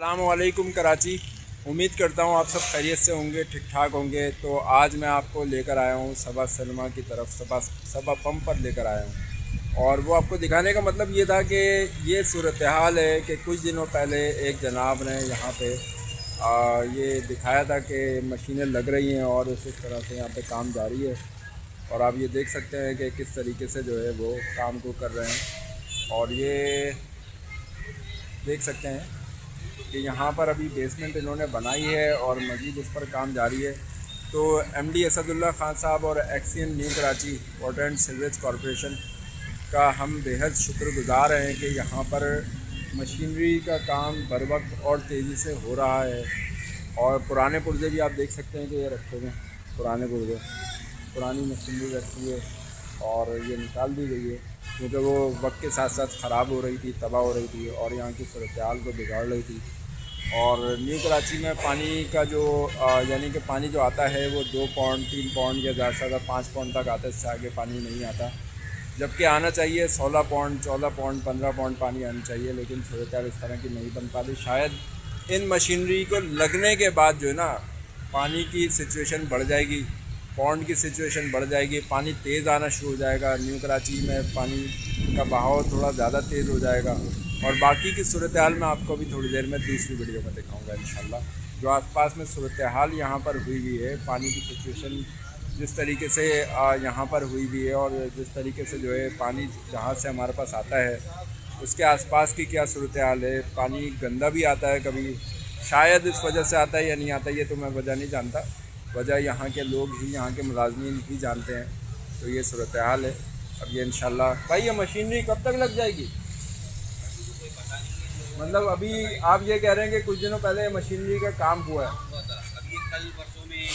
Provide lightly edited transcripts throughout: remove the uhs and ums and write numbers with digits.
अस्सलामुअलैकुम कराची। उम्मीद करता हूँ आप सब खैरियत से होंगे, ठीक ठाक होंगे। तो आज मैं आपको लेकर आया हूँ सबा सिनेमा की तरफ, सबा पंप पर लेकर आया हूँ। और वो आपको दिखाने का मतलब ये था कि ये सूरत हाल है कि कुछ दिनों पहले एक जनाब ने यहाँ पे ये दिखाया था कि मशीनें लग रही हैं और इस तरह से यहाँ पे काम जारी है। और आप ये देख सकते हैं कि किस तरीके से जो है वो काम को कर रहे हैं। और ये देख सकते हैं कि यहाँ पर अभी बेसमेंट इन्होंने बनाई है और मज़ीद उस पर काम जारी है। तो एमडी असदुल्ला ख़ान साहब और XEN New Karachi water and sewerage corporation का हम बेहद शुक्रगुज़ार हैं कि यहाँ पर मशीनरी का काम बर वक्त और तेज़ी से हो रहा है। और पुराने पुर्जे भी आप देख सकते हैं कि ये रखे हुए हैं, पुराने पुर्जे, पुरानी मशीनरी रखी है और ये निकाल दी गई है क्योंकि वो वक्त के साथ साथ ख़राब हो रही थी, तबाह हो रही थी और यहाँ की सूरत हाल को बिगाड़ रही थी। और न्यू कराची में पानी का जो यानी कि पानी जो आता है वो 2 पौंड 3 पौंड या ज़्यादा से ज़्यादा 5 पौंड तक आता है, इससे आगे पानी नहीं आता। जबकि आना चाहिए 16 पौंड 14 पौंड 15 पौंड पानी आना चाहिए, लेकिन सूरत हाल इस तरह की नहीं बन पाती। शायद इन मशीनरी को लगने के बाद जो है ना पानी की सिचुएशन बढ़ जाएगी, पौंड की सिचुएशन बढ़ जाएगी, पानी तेज़ आना शुरू हो जाएगा। न्यू कराची में पानी का बहाव थोड़ा ज़्यादा तेज़ हो जाएगा। और बाकी की सूरत हाल मैं आपको भी थोड़ी देर में दूसरी वीडियो में दिखाऊंगा इंशाल्लाह। जो आसपास में सूरत हाल यहाँ पर हुई हुई है, पानी की सिचुएशन जिस तरीके से यहाँ पर हुई हुई है और जिस तरीके से जो है पानी जहाँ से हमारे पास आता है उसके आसपास की क्या सूरत हाल है। पानी गंदा भी आता है कभी, शायद इस वजह से आता है या नहीं आता ये तो मैं वजह नहीं जानता, वजह यहाँ के लोग ही, यहाँ के मुलाजमीन ही जानते हैं। तो ये सूरत हाल है। अब ये इंशाल्लाह भाई ये मशीनरी कब तक लग जाएगी? मतलब अभी आप ये कह रहे हैं कि कुछ दिनों पहले मशीनरी का काम हुआ है? अभी कल परसों में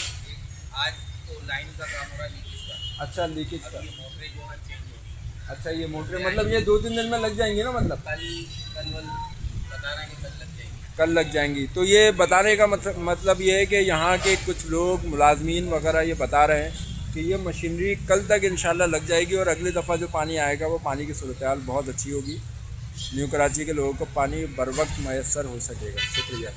आज तो लाइन का काम हो रहा है, लीकेज का। अच्छा, लीकेज का। ये मोटरें जो है चेंज हो, अच्छा, ये मोटरें मतलब ये 2-3 दिन में लग जाएंगी ना? मतलब कल बता रहे हैं कि कल लग जाएंगी। कल लग जाएंगी। तो ये बताने का मतलब ये है कि यहाँ के कुछ लोग मुलाजमीन वगैरह ये बता रहे हैं कि ये मशीनरी कल तक इंशाल्लाह लग जाएगी और अगली दफ़ा जो पानी आएगा वो पानी की सूरत हाल बहुत अच्छी होगी। न्यू कराची के लोगों को पानी बर वक्त मैसर हो सकेगा। शुक्रिया।